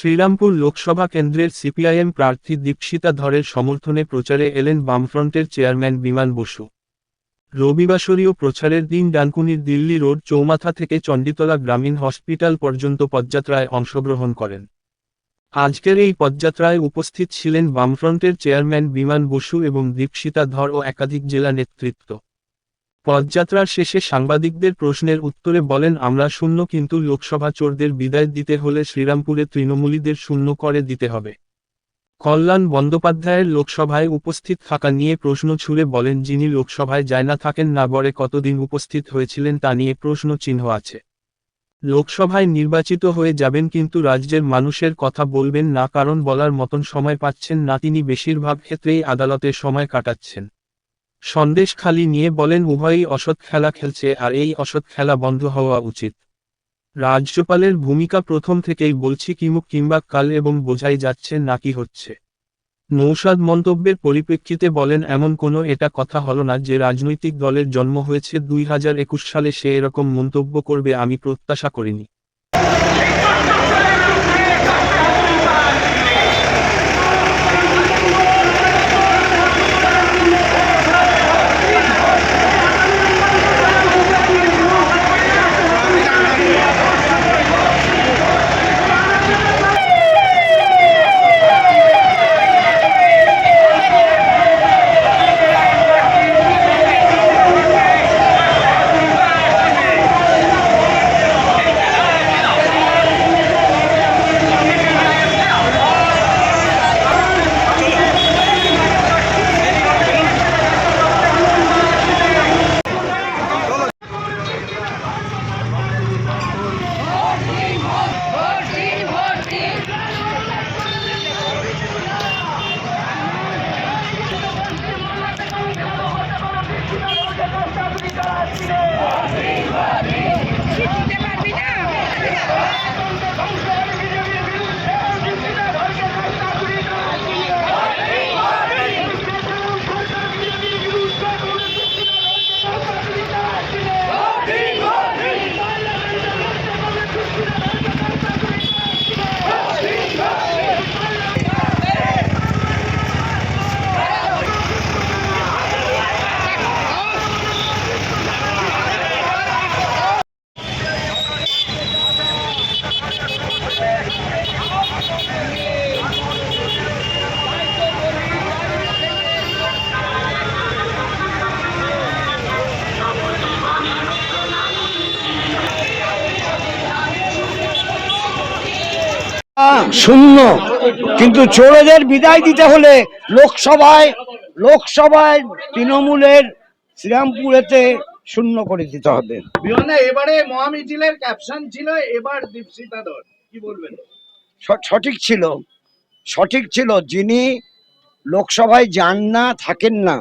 শ্রীরামপুর লোকসভা কেন্দ্রের সিপিআইএম প্রার্থী দীপশিতা ধরের সমর্থনে প্রচারে এলেন বামফ্রন্টের চেয়ারম্যান বিমান বসু। রবিবাসরীয় প্রচারের দিন ডানকুনির দিল্লি রোড চৌমাথা থেকে চণ্ডীতলা গ্রামীণ হসপিটাল পর্যন্ত পদযাত্রায় অংশগ্রহণ করেন। আজকের এই পদযাত্রায় উপস্থিত ছিলেন বামফ্রন্টের চেয়ারম্যান বিমান বসু এবং দীপশিতা ধর ও একাধিক জেলা নেতৃত্ব। পদযাত্রার শেষে সাংবাদিকদের প্রশ্নের উত্তরে বলেন, আমরা শূন্য, কিন্তু লোকসভা চোরদের বিদায় দিতে হলে শ্রীরামপুরে তৃণমূলীদের শূন্য করে দিতে হবে। কল্যাণ বন্দ্যোপাধ্যায়ের লোকসভায় উপস্থিত থাকা নিয়ে প্রশ্ন ছুড়ে বলেন, যিনি লোকসভায় যায় না থাকেন না, গড়ে কতদিন উপস্থিত হয়েছিলেন তা নিয়ে প্রশ্ন চিহ্ন আছে। লোকসভায় নির্বাচিত হয়ে যাবেন কিন্তু রাজ্যের মানুষের কথা বলবেন না, কারণ বলার মতন সময় পাচ্ছেন না। তিনি বেশিরভাগ ক্ষেত্রেই আদালতে সময় কাটাচ্ছেন। সন্দেশখালি নিয়ে বলেন, উভয়ই অসৎ খেলা খেলছে আর এই অসৎ খেলা বন্ধ হওয়া উচিত। রাজ্যপালের ভূমিকা প্রথম থেকেই বলছি কিমুক কিংবা কাল, এবং বোঝাই যাচ্ছে না কি হচ্ছে। নৌশাদ মন্তব্যের পরিপ্রেক্ষিতে বলেন, এমন কোনো এটা কথা হলো না যে রাজনৈতিক দলের জন্ম হয়েছে 2021 সালে সে এরকম মন্তব্য করবে, আমি প্রত্যাশা করিনি। শূন্য, কিন্তু চোরদের বিদায় দিতে হলে লোকসভায় তৃণমূলের শ্রীরামপুরেতে শূন্য করে দিতে হবে। এবারে মহামিছিলের ক্যাপশন ছিল এবার দীপশিতা ধর, কি বলবেন? সঠিক ছিল। যিনি লোকসভায় যান না, থাকেন না,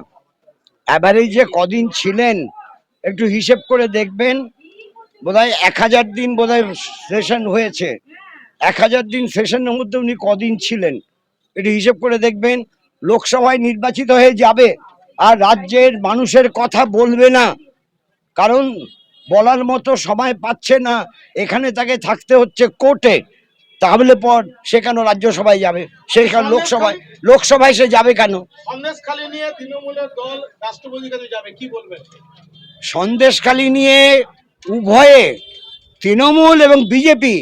অ্যাভারেজে কদিন ছিলেন একটু হিসেব করে দেখবেন। বোধহয় 1000 দিন বোধহয় সেশন হয়েছে। 1000 দিন সেশনের মধ্যে উনি কদিন ছিলেন একটু হিসেব করে দেখবেন। লোকসভায় নির্বাচিত হয়ে যাবে আর রাজ্যের মানুষের কথা বলবে না, কারণ বলার মতো সময় পাচ্ছে না। এখানে তাকে থাকতে হচ্ছে কোর্টে, তাহলে পর সে কেন রাজ্যসভায় যাবে? সেখানে লোকসভায় সে যাবে কেন? সন্দেশখালী নিয়ে তৃণমূলের দল রাষ্ট্রপতির কাছে যাবে, কি বলবেন? সন্দেশখালী নিয়ে উভয়ে, তৃণমূল এবং বিজেপি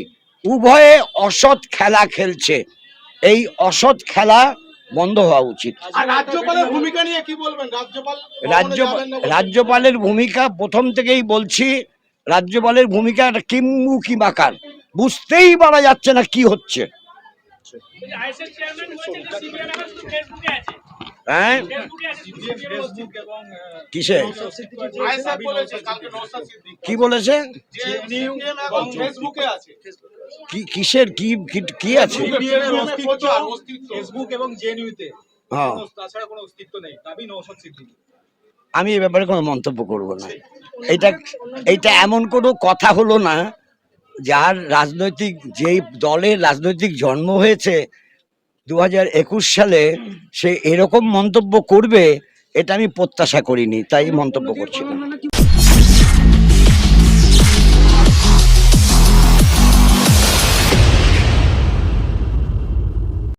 উভয়ে অসৎ খেলা খেলছে। এই অসৎ খেলা বন্ধ হওয়া উচিত। রাজ্যপালের ভূমিকা নিয়ে কি বলবেন? রাজ্যপালের ভূমিকা প্রথম থেকেই বলছি, রাজ্যপালের ভূমিকা একটা কিম্বুকি মাকার, বুঝতেই পারা যাচ্ছে না কি হচ্ছে। হ্যাঁ, কিসে কি বলেছে? কিসের কি আছে? আমি এ ব্যাপারে কোনো মন্তব্য করব না। এইটা এমন কোনো কথা হলো না যার যেই দলের রাজনৈতিক জন্ম হয়েছে 2021 সালে সে এরকম মন্তব্য করবে, এটা আমি প্রত্যাশা করিনি, তাই মন্তব্য করছিলাম।